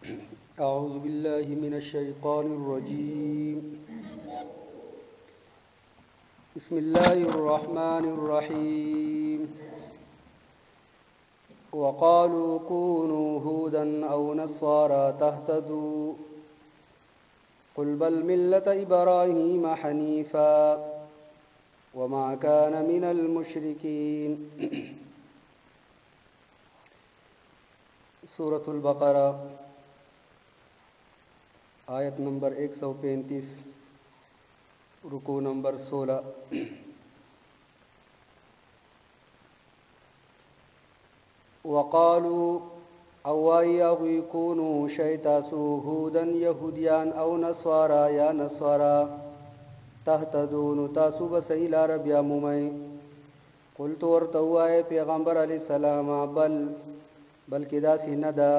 أعوذ بالله من الشيطان الرجيم. بسم الله الرحمن الرحيم. وقالوا كونوا هودا أو نصارى تهتدوا قل بل ملة إبراهيم حنيفا وما كان من المشركين. سورة البقرة آیت نمبر 135 رکوع نمبر 16. وقالوا اغوی کونوا شیتاسو هودن یهودیان او نصارا یا نصارا تهتدون تاسو بسئی لار بیا مومئ. قلت ورتوائے پیغمبر علیہ السلام بلکې داسې نه ده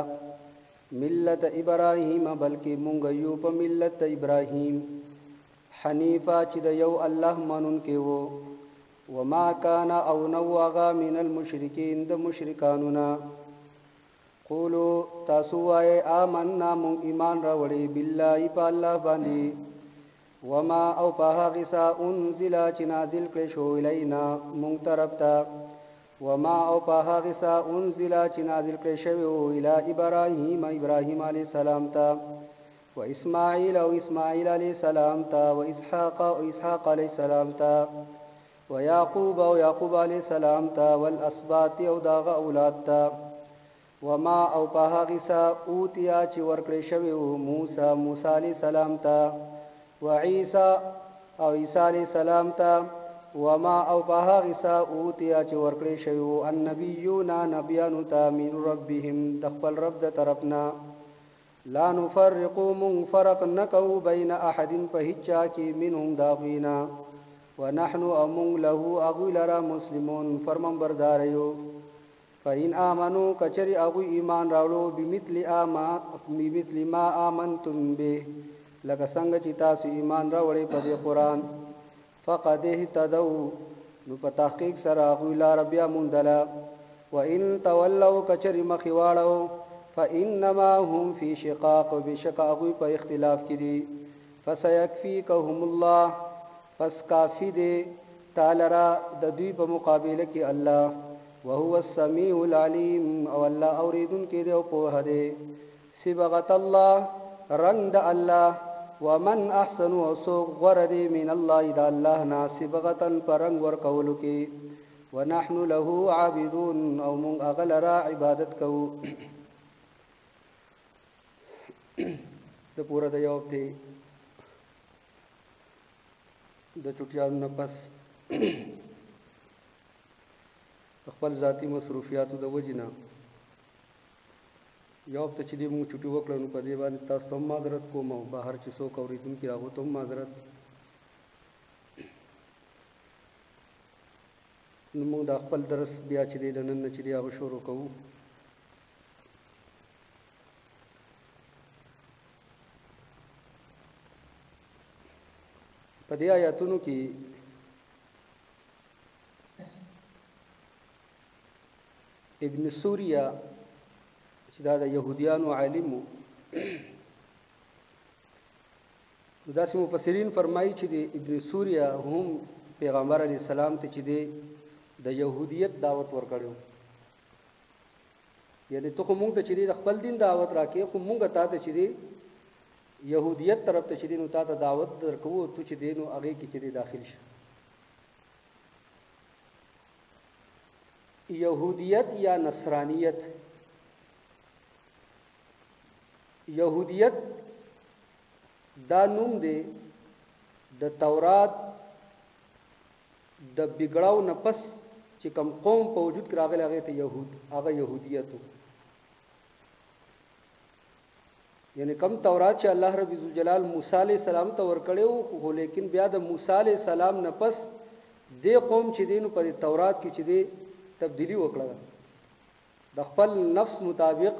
ملت ابراهیم بلکې مونږ یو په ملت ابراهیم حنیفا چې د یو الله منونکی وو وما کان او نو هغه من المشرکین د مشرکانو نه. قولو تاسو وایئ آمنا مونږ ایمان راوړی بالله په الله باندې وما او په هغه څه انزل چې نازل کړی شو الینا مونږ طرف ته وما او په هغه څه انزل چې نازل کړی شوی و الی ابراهیم علیه السلام ته و اسماعیل او اسماعیل علیه السلام ته و اسحاق او اسحاق علیه السلام ته و یعقوب او یعقوب علیه السلام ته والاسباط او داغه اولاد ته وما او په هغه څه اوتیا چې ورکړی شوی و موسی علیه السلام ته و عیسی او عیسی علیه السلام ته وما او په هغه څه اوتیا چې ورکړی شوی و النبیون نبیانو ته من ربهم د خپل رب د طرفنا لا نفرق من فرق نکو بین احد په هیچا کې منهم داغینا ونحن امون له اغوی لرا مسلمون فرمان برداریو. فإن آمنوا کچری اغوی ایمان راوړو بمثل ما آمنتم به لکه څنګه چې تاسو ایمان راوړی په دې قرآن فقد اهتدوا نو په تحقیق سره اغوی لار بیا موندله. وإن تولوا کچری مخې واړو فإنما هم فی شقاق بشک اغوی په اختلاف کې دي. فسيكفيكهم الله پس کافی دی تعالی را د دوی په مقابله کې الله وهو السمیع العلیم او الله اوریدونکی دی او پوهه دی. صبغة الله رنگ د الله ومن احسن وسوق غردی من الله د الله نا صبغة پر رنگ ورکولو کې ونحن له عابدون او مونږ هغه لره عبادت کوو. د پوره د یو ته د چټیانو نه پس خپل ذاتی مصروفیاتو د وجنه یو ته چې دې موږ چټي وکړو نو په دې باندې تاسو ته معذرت کوم او بهر چې څوک اوریدونکي راغو ته معذرت. نو موږ د خپل درس بیا چې دې نن چې دې هغه شروع کوو. په دې آیاتونو کې ابن سوریا چې دا د يهوديانو عالم وو داسې مفسرین فرمایي چې د ابن سوریا هم پیغمبر علی السلام ته چې د يهودیت دعوت ورکړو. یعنی ته کوم ته چې د خپل دین دعوت راکې خو مونږ ته ته چې يهودیت طرف ته چې نو تا ته دعوت درکو ته چې دینو هغه کې چې داخل شي. يهودیت یا نصرانیت. يهودیت دا نوم دی د تورات د بګړاو نه پس چې کوم قوم په وجود کې راغلی هغه ته هغه يهودیت وو. یعنی کم تورات چې الله رب ذوالجلال موسی علیہ السلام ته ورکړیو خو لیکن بیا د موسی علیہ السلام نه پس د قوم چې دینو په تورات کې چې دی تبدیلی وکړه د خپل نفس مطابق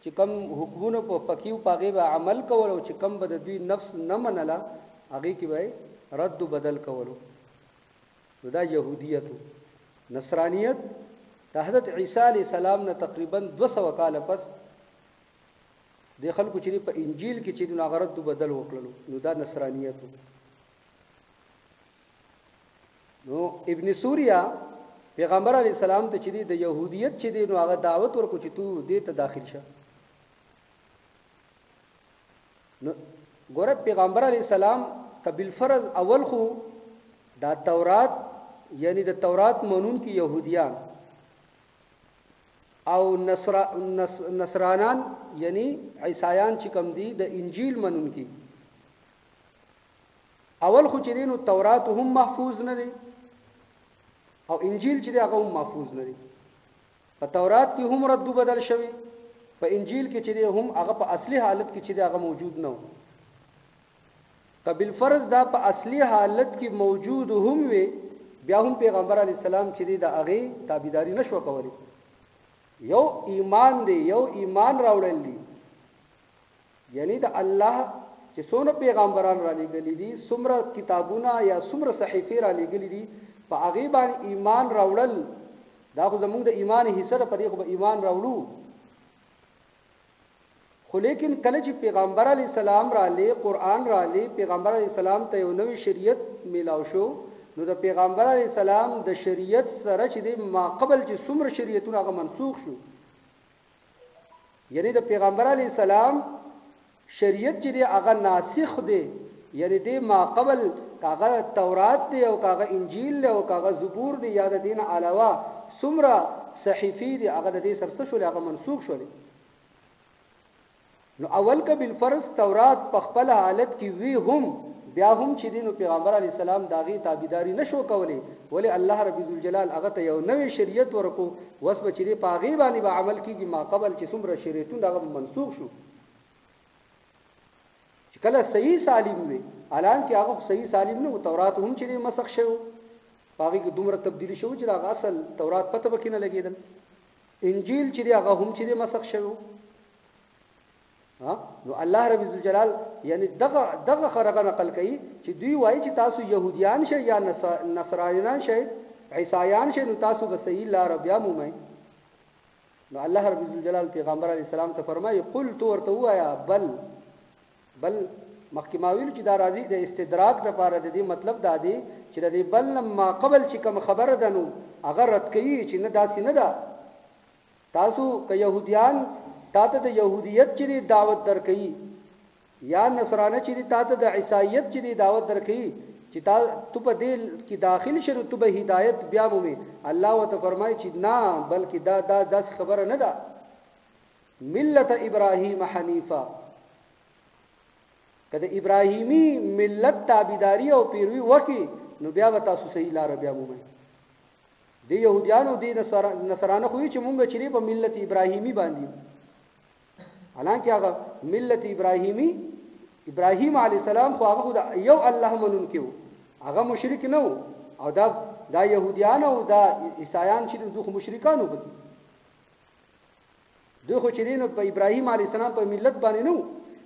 چې کم حکمونه په پکیو پاغه به عمل کول او چې کم به د دوی نفس نه منله هغه کې به رد و بدل کولو. دا يهودیت. نصرانیت د حضرت عیسی علیہ السلام نه تقریبا 200 کال پس د خلکو چې په انجیل کې چې د ناغرت بدل وکړلو نو دا نصرانیت نو ابن سوریا پیغمبر علی السلام ته چې د يهودیت چې د نو هغه دعوت ورکو چې تو دې ته داخل شه نو ګوره پیغمبر علی السلام قبل فرض اول خو دا تورات یعنی د تورات مونون کې يهوديان او نصرانان یعنی عیسایان چې کوم دي د انجیل مونون کې اول خو چې نو تورات هم محفوظ نه دي او انجیل چې هغه هم محفوظ نه دي په تورات کې هم رد بدل شوی په انجیل کې چې هم هغه په اصلي حالت کې چې هغه موجود نه و قبل فرض دا په اصلي حالت کې موجود هم وي بیا هم پیغمبر علی السلام چې دا هغه تابعداري نشو کولی یو ایمان دی یو ایمان راوړل دي یعنی د الله چې څونه پیغمبران را لېږلي دي څومره کتابونه یا څومره صحیفې را لېږلي دي په هغه باندې ایمان راوړل دا خو زموږ د ایمان حصہ په دې خو به ایمان راوړو خو لیکن کله چې پیغمبر علی السلام را لې قران را لې پیغمبر علی السلام ته یو نوې شریعت میلاو شو نو د پیغمبر علی السلام د شریعت سره چې د ما قبل چې څومره شریعتونه هغه منسوخ شو یعنی د پیغمبر علی السلام شریعت چې هغه ناسخ دی یعنی د ما قبل کاغه تورات دی او کاغه انجیل دی او کاغه زبور دی یا د دین علاوه څومره صحیفې دی هغه د دې سرڅ شو هغه منسوخ شول نو اول کا بالفرض تورات په خپل حالت کې وی هم بیا هم چې دینو پیغمبر علی السلام داغي تابعداري نشو کولی ولی الله رب ذوالجلال هغه ته یو نوې شریعت ورکو وس بچری پاغي باندې به عمل کیږي ما قبل چې څومره شریعتونه هغه منسوخ شو چې کله صحیح سالم وي الان کې هغه صحیح سالم نه تورات هم چې مسخ شو پاغي کې دومره تبدیلی شو چې هغه اصل تورات پته بکینه لګیدل انجیل چې هغه هم چې مسخ شو نو الله رب ذوالجلال یعنی دغه خرغه نقل کوي چې دوی وایي چې تاسو يهوديان شئ یا نصرانيان شئ عیسایان شئ نو تاسو به صحیح لار بیا مومئ نو الله رب ذوالجلال پیغمبر علی السلام ته فرمایي قل تو ورته وایا بل مخکماویل چې دا راځي د استدراک لپاره د دې مطلب دا دی چې د دې بل ما قبل چې کوم خبره ده نو هغه رد کوي چې نه داسې نه ده تاسو که يهوديان تاته د يهوديت چې دعوت درکې یا نصرانه چې تاته د عیسایت چې دعوت درکې چې تو په دې کې داخل شې تو به هدایت بیا مومي الله وت فرمایي چې نه بلکې دا خبره نه ده ملت ابراهیم حنیفا کله ابراهیمی ملت تابعداري او پیروي وکي نو بیا به تاسو صحیح لار بیا مومي د يهوديانو د نصرانه خو چې مونږ چې په ملت ابراهیمی باندې حالانکه هغه ملت ابراهیم علی السلام خو هغه یو الله منون کېو هغه مشرک نه او دا يهوديان او دا عیسایان چې دوی مشرکانو بد دوی خو چې دین په ابراهیم علی السلام په ملت باندې نو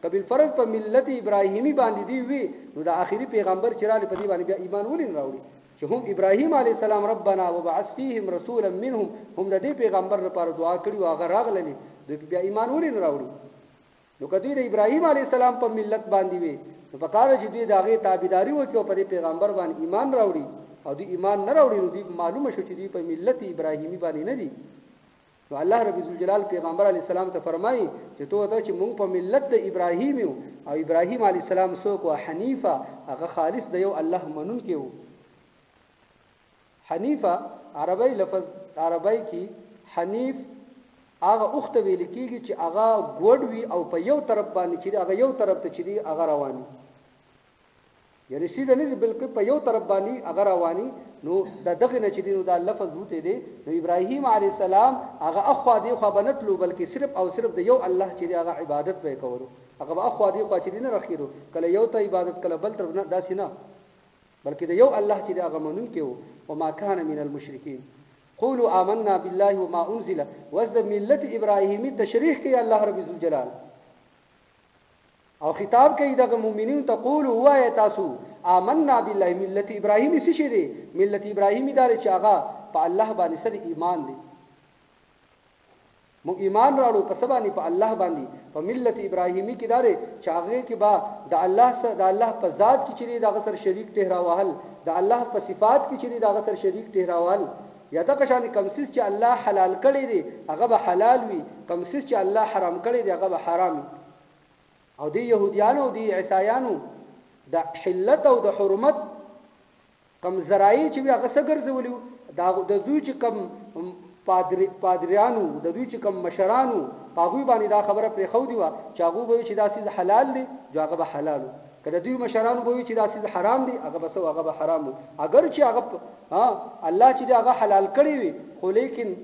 قبل فرض په ملت ابراهیمی باندې دی وی نو دا اخیری پیغمبر چې را په دې باندې بیا ایمان ولین راوړي چې هم ابراهیم علی السلام ربنا وبعث فيهم رسولا منهم هم د دې پیغمبر لپاره دعا کړې او هغه راغللی دوی بیا ایمان ولین راوړي نو کدی د ابراهیم علی السلام په ملت باندې وي نو په کار چې دوی داغه تابعداري وکړي په دې پیغمبر باندې ایمان راوړي او دوی ایمان نه راوړي نو دوی معلومه شو چې دوی په ملت ابراهیمی باندې نه دي نو الله رب ذوالجلال پیغمبر علی السلام ته فرمایي چې ته چې مونږ په ملت د ابراهیم او ابراهیم علی السلام څوک او حنیفه هغه خالص د یو الله منون کې وو حنیفه عربی لفظ عربی کې حنیف هغه اوخت ویل کېږي چې هغه ګوډ وي او په یو طرف باندې چې هغه یو طرف ته چې هغه رواني یعنی سیده نه بلکې په یو طرف باندې هغه رواني نو دغه نه چې نو دا لفظ وته دی نو ابراهیم علی السلام هغه اخوا دی خو بنتلو بلکې صرف او صرف د یو الله چې هغه عبادت به کولو هغه اخوا دی خو چې نه رخیرو کله یو ته عبادت کله بل تر نه داسې نه بلکې د یو الله چې هغه مونږ کې وو او ما کان من المشرکین قولوا آمنا بالله وما انزل وذ ملت ابراهیمی تشریح کوي الله رب ذوالجلال او خطاب کوي د مؤمنین تقولوا هو تاسو آمنا بالله ملت ابراهیمی څه شي دی ملت ابراهیمی دار چې هغه په الله باندې سره ایمان دی مونږ ایمان راوړو په سبانی په الله باندې په ملت ابراهیمی کې دارې چې هغه کې با د الله سره د الله په ذات کې چې د غسر شریک ټهراوهل د الله په صفات کې چې د غسر شریک ټهراوهل یا د قشان کمسیس چې الله حلال کړی دی هغه به حلال وي کمسیس چې الله حرام کړی دی هغه به حرام وي او دی يهوديانو دی عیسایانو د حلت او د حرمت کم زراعي چې هغه څنګه ګرځولیو دا د دوی چې کم پادریانو د دوی چې کم مشرانو هغه باندې دا خبره پرې خو دی وا چې هغه به چې دا سیز حلال دی جو هغه به حلال کله دوی مشرانو به چې دا سیز حرام دی هغه به سو هغه به حرام اگر چې هغه الله چې هغه حلال کړی وي خو لیکن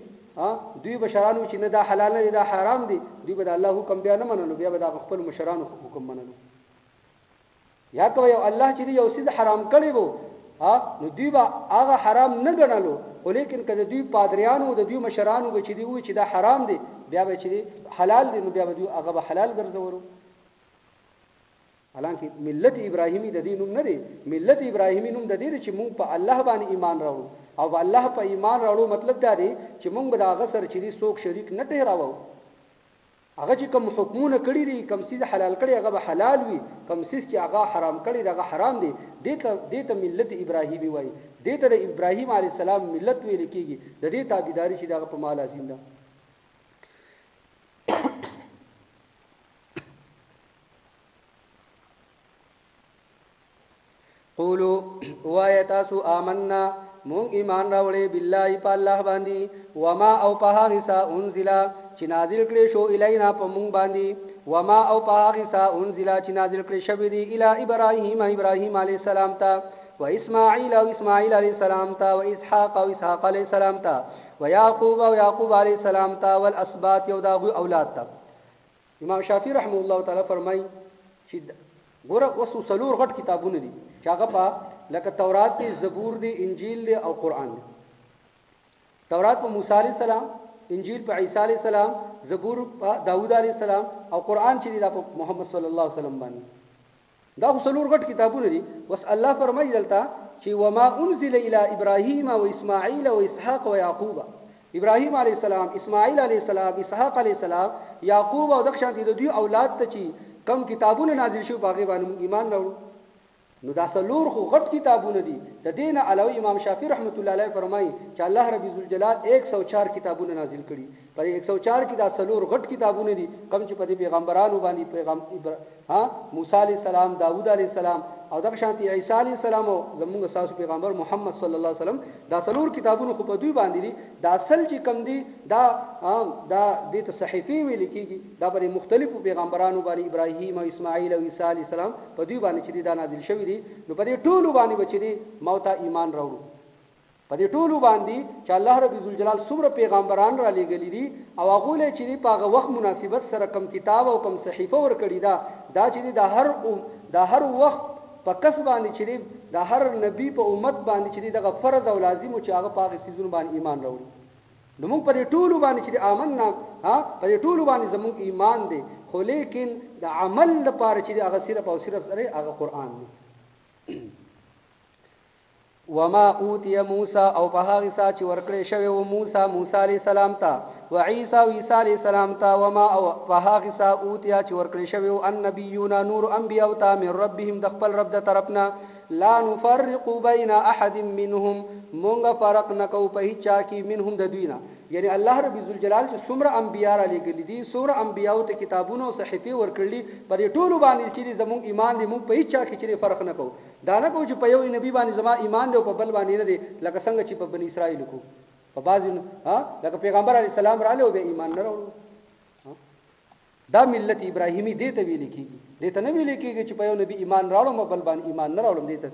دوی مشرانو چې نه دا حلال نه دا حرام دی دوی به د الله حکم بیا نه منلو بیا به د خپل مشرانو حکم منلو یا کوي الله چې یو سیز حرام کړی وو نو دوی به هغه حرام نه ګڼلو ولیکن کله دوی پادریانو د دوی مشرانو به چې دی و چې دا حرام دی بیا به چې حلال دی نو بیا به دوی هغه به حلال ګرځورو حالانکه ملت ابراهیمی د دینوم نه دی ملت ابراهیمی نوم د دې چې مونږ په الله باندې ایمان راوړو او په الله په ایمان راوړو مطلب دا دی چې مونږ به دا غسر چې دی څوک شریک نه ټهراوو هغه چې کوم حکمونه کړی دي کوم سیز حلال کړی هغه به حلال وي کوم سیز چې هغه حرام کړی هغه حرام دي دته ملت ابراهیمی وای دته د ابراهیم علی السلام ملت ویل کیږي د دې تابعداري چې دغه په مال لازم ده قولوا وایتاسو آمنا مون ایمان راوړې بالله په الله باندې وما او په هغه سا انزل چې نازل کړي شو الینا په مون باندې وما او په هغه سا انزل چې نازل کړي شوی دی الی ابراهیم علی السلام ته و اسماعیل علی السلام ته و اسحاق علی السلام ته و یعقوب علی السلام ته والاسباط یو داغو اولاد ته امام شافعی رحمه الله تعالی فرمای چې ګوره وسو څلور غټ کتابونه دي چې هغه په لکه تورات دی زبور دی انجیل دی او قران دی تورات په موسی علی السلام انجیل په عیسی علی السلام زبور په داوود علی السلام او قران چې دی په محمد صلی الله علیه وسلم باندې دا څلور غټ کتابونه دي وس الله فرمایي دلته چې وما انزل الى ابراهيم و اسماعيل و اسحاق و يعقوب ابراهيم علی السلام اسماعیل علی السلام اسحاق علی السلام یعقوب او دغه شان دي د دوی اولاد ته چې کم کتابونه نازل شو باغی باندې ایمان راوړو نو دا څلور خو غټ کتابونه دي د دین علاوه امام شافعی رحمت الله علیه فرمایي چې الله رب ذوالجلال 104 کتابونه نازل کړي پر 104 کې دا څلور غټ کتابونه دي کوم چې په پیغمبرانو باندې موسی علی السلام داوود علی السلام او دغه شانتي عیسی علی السلام او زموږ اساس پیغمبر محمد صلی الله علیه وسلم دا څلور کتابونه خو په دوی باندې دي دا اصل چې کم دي دا د صحیفه ویل کیږي دا پر مختلفو پیغمبرانو باندې ابراهیم او اسماعیل او عیسی علی السلام په دوی باندې چې دا نازل شوی دي نو په دې ټولو باندې بچی موتا ایمان راوړو په دې ټولو باندې چې الله رب ذوالجلال څومره پیغمبران را لېږلي دي او هغه له چې په هغه وخت مناسبت سره کم کتاب او کم صحیفه ور کړی دا چې د هر وخت په کس باندې چې د هر نبی په امت باندې چې دغه فرض او لازم او چې هغه په هغه سيزونو باندې ایمان راوړي نو موږ په دې ټولو باندې چې آمنا په دې ټولو باندې زموږ ایمان دی خو لیکن د عمل لپاره چې هغه صرف او صرف سره هغه قران دی وما اوتی موسی او په هغه سا چې ورکړې شوی و موسی علی السلام ته و عیسی علی السلام ته وما او په هغه سا اوتی چې ورکړې شوی و النبیون نور انبیاء ته من ربهم د خپل رب د طرفنا لا نفرق بین احد منهم مونږ فرق نکو په هیڅ کې منهم د دوینا یعنی الله رب ذوالجلال چې څومره انبیاء را لېږلي دي څومره انبیاء ته کتابونه او صحیفه ورکړلي پر ټولو باندې چې زموږ ایمان دی مونږ په هیڅ کې چې فرق نکو دا نه کوم چې په یو نبی باندې زما ایمان دی او په بل باندې نه دی لکه څنګه چې په بنی اسرائیل کو په بعضی لکه پیغمبر علی السلام را له به ایمان نه راوړو دا ملت ابراهیمی دې ته ویل کیږي دې ته نه ویل کیږي چې په یو نبی ایمان راوړم بل باندې ایمان نه راوړم دې ته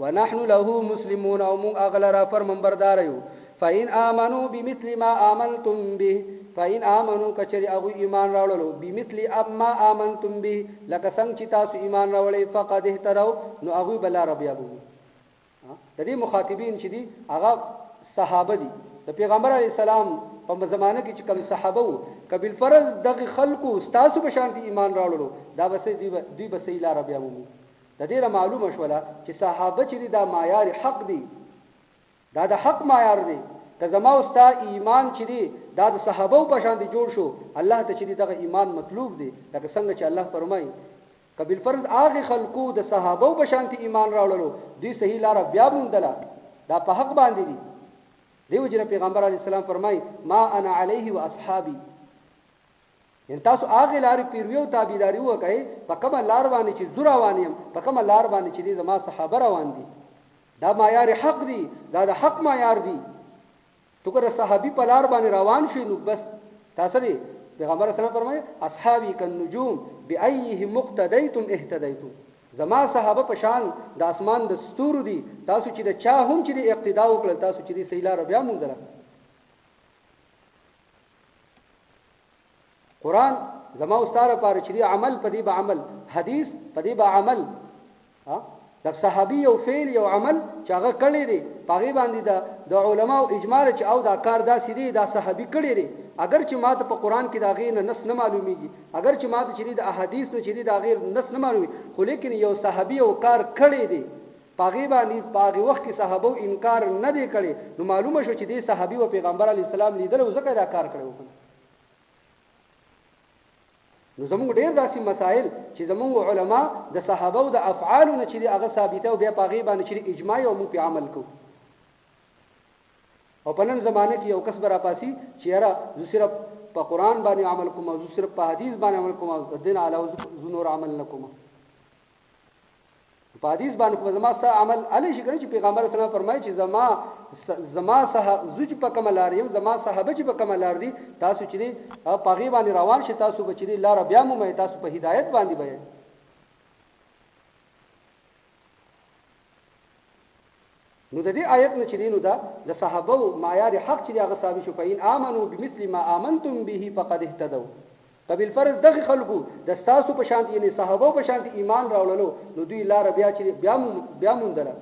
ونحن له مسلمون او مون اغلرا پر منبردار یو فإن آمنوا بمثل ما آمنتم به فإن آمنوا کچری هغه ایمان راوړلو بمثل ما آمنتم به لکه څنګه چې تاسو ایمان راوړی فقد اهتروا نو هغه بل رب یابو د دې مخاطبین چې دي هغه صحابه دي د پیغمبر علی السلام په زمانه کې چې کوم صحابه وو کبل فرض دغه خلقو تاسو په شانتي ایمان راوړلو دا بس دوی بس اله رب یابو د دې معلومه شوله چې صحابه چې دا معیار حق دي دا د حق معیار دی که زما او ستا ایمان چې دی دا د صحابه په شان دي جوړ شو الله ته چې دغه ایمان مطلوب دی لکه څنګه چې الله فرمایي کبل فرض هغه خلقو د صحابه په شان دي ایمان راوړلو دوی صحیح لار بیا موندله دا په حق باندې دي دیو جن پیغمبر علی السلام فرمای ما انا علیه و اصحابی ان تاسو هغه لار پیروي تابعداري وکړي په کومه لار باندې چې زړه روانیم په کومه لار باندې چې زما صحابه روان دي دا معیار حق دی دا د حق معیار دی تو که صحابي په لار باندې روان شي نو بس تاسو دی پیغمبر اسلام فرمای اصحابی کالنجوم بأیه مقتدیتم اهتدیتم زما صحابه په شان د اسمان د ستورو دي تاسو چې د چا هم چې د اقتدا وکړل تاسو چې د سیلار بیا مونږ دره قران زما استاره پر چې عمل پدی به عمل حدیث پدی به عمل ها د صحابي او فعل او عمل چې هغه کړی دی پاغي باندې د علما او اجماع چې او دا کار دا سړي دا صحابي کړی دی اگر چې ماته په قران کې دا غیر نص نه معلومیږي اگر چې ماته چې د احادیث نو چې دا غیر نص نه معلومي خو لیکن یو صحابي او کار کړی دی پاغي باندې پاغي وخت کې صحابه انکار نه دی کړی نو معلومه شو چې دی صحابي او پیغمبر علی السلام لیدل او ځکه دا کار کړو نو زموږ ډېر داسې مسائل چې زموږ علما د صحابه او د افعال نه چې هغه ثابته او بیا پاغي باندې چې اجماع او موږ په عمل کوو او په نن زمانه کې یو کس برا پاسي چې یاره زه صرف په قران باندې عمل کوم او زه صرف په حدیث باندې عمل کوم او دین علاوه زه نور عمل نه کوم په حدیث باندې کوم زما سره عمل علي شي چې پیغمبر صلی الله علیه وسلم فرمایي چې زما صحابه زوج په کمال لري زما صحابه چې په کمال لري تاسو چې په غي باندې روان شي تاسو به چې لار بیا مو تاسو په هدایت باندې به نو د دې آیت نه چې نو دا د صحابه معیار حق چې هغه ثابت شو فین امنو بمثل ما امنتم به فقد اهتدوا قبل فرض دغه خلقو د تاسو په شان یعنی صحابه په شان ایمان راوللو نو دوی لار بیا چې بیا موندله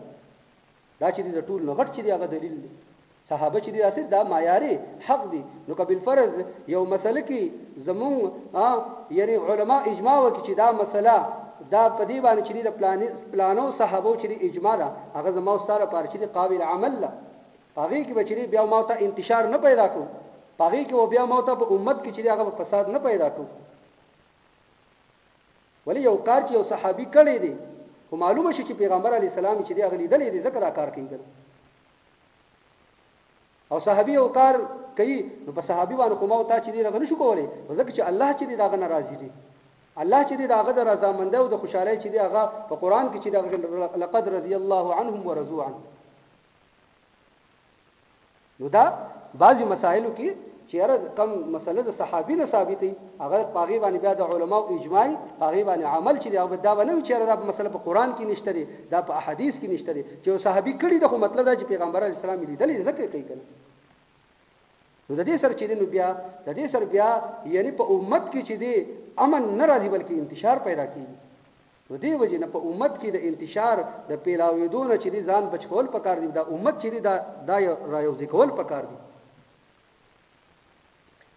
دا چې د ټول نغټ چې هغه دلیل دی صحابه چې داسې دا معیار حق دی نو قبل فرض یو مسله کې زمون یعنی علما اجماع وکړي چې دا مسله دا په دې باندې چې د پلانو صحابه چې اجماع را هغه زمو ستاره پر چې قابل عمل لا هغه کې بچري بیا موته انتشار نه پیدا کو هغه کې بیا موته په امت کې چې هغه فساد نه پیدا کو ولی یو کار چې یو صحابي کړی دی خو معلومه شي چې پیغمبر علی السلام چې هغه لیدل دي ذکر کار کوي او صحابي او کار کوي نو په صحابي باندې کومه او تا چې هغه نشو کولای ځکه چې الله چې هغه ناراضي دي الله چې دغه د رضامندۍ او د خوشحالۍ چې دغه په قران کې چې دغه لقد رضي الله عنهم ورضوا عنه نو دا بعضی مسائلو کې چې هر کم مسله د صحابي نه ثابتې هغه پاغي باندې بیا د علماء اجماع پاغي باندې عمل چې دا ونه چې دا مسله په قران کې نشته دي دا په احادیث کې نشته دي چې صحابي کړي دغه مطلب دا چې پیغمبر علی السلام لیدل ذکر کوي کنه نو د دې سره چې نو بیا د دې سره بیا یعنی په امت کې چې دی امن نه راځي بلکې انتشار پیدا کیږي نو دې وجه نه په امت کې د انتشار د پیلاویدونه چې دی ځان بچ کول پکار دی دا امت چې دی دا رايوځي کول پکار دی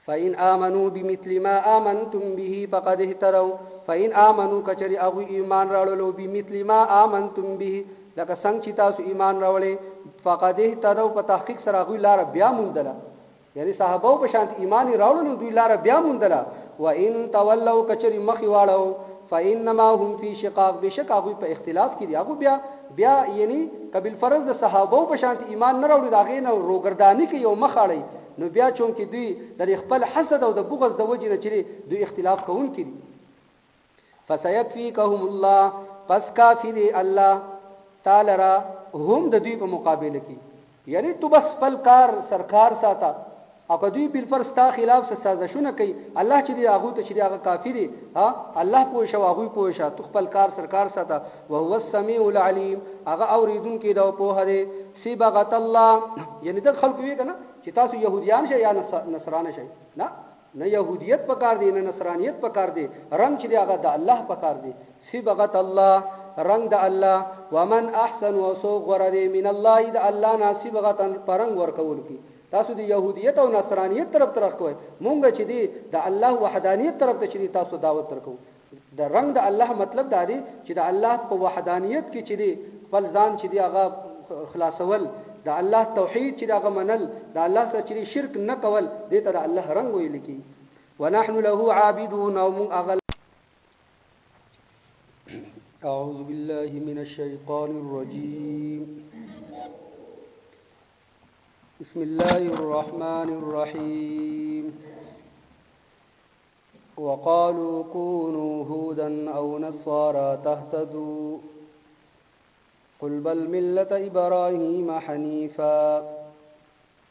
فإن آمنوا بمثل ما آمنتم به فقد اهتدوا فإن آمنوا کچری هغه ایمان راوړلو بمثل ما آمنتم به لکه څنګه چې تاسو ایمان راوړل فقد اهتدوا په تحقیق سره هغه لار بیا موندله یعنی صحابه په شان ایمان راوړل دوی لار بیا موندله وان تولوا کچری مخي واړو فانما هم في شقاق بشک هغه په اختلاف کې دی هغه بیا یعنی قبل فرض د صحابه په شان ایمان نه راوړل داغه نه روګردانی کې یو مخاړی نو بیا چون کې دوی د خپل حسد او د بغض د وجې نه چي دوی اختلاف کوون کړي فسيكفيكهم الله پس کافی دی الله تعالی را هم د دوی په مقابله کې یعنی تو بس خپل کار سرکار ساته او که دوی بل فرض تا خلاف سازشونه کوي الله چې دی هغه ته چې هغه کافی دی ها الله پوه شو هغه پوه شو تو خپل کار سرکار ساته او هو السميع العليم هغه اوریدون کې دا په هره صبغت الله یعنی د خلق وی کنه چې تاسو يهوديان شئ یا نصران شئ نه يهوديت پکار دی نه نصرانيت پکار دی رنگ چې هغه د الله پکار دی صبغت الله رنگ د الله ومن احسن وسوغ ورده من الله د الله ناسبغت پرنګ ورکول کی تاسو د يهوديت او نصرانيت طرف کوی مونږ چې دی د الله وحدانيت طرف ته چې تاسو دعوت ترکو د رنگ د الله مطلب دا دی چې د الله په وحدانيت کې چې دی خپل ځان چې دی هغه خلاصول د الله توحید چې دا غمنل د الله سره چې شرک نه کول دې ته د الله رنگ ویل کی ونحن له عابدون او من اغل اعوذ بالله من الشیطان الرجیم بسم الله الرحمن الرحيم وقالوا كونوا هودا أو نصارى تهتدوا قل بل ملة إبراهيم حنيفا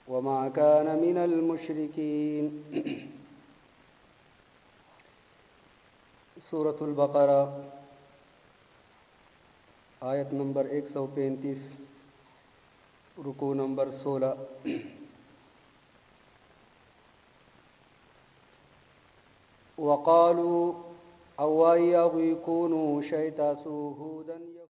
وما كان من المشركين سورة البقرة آیت نمبر 135 رکو نمبر 16 وقالوا او يكونوا شيتاسو هودا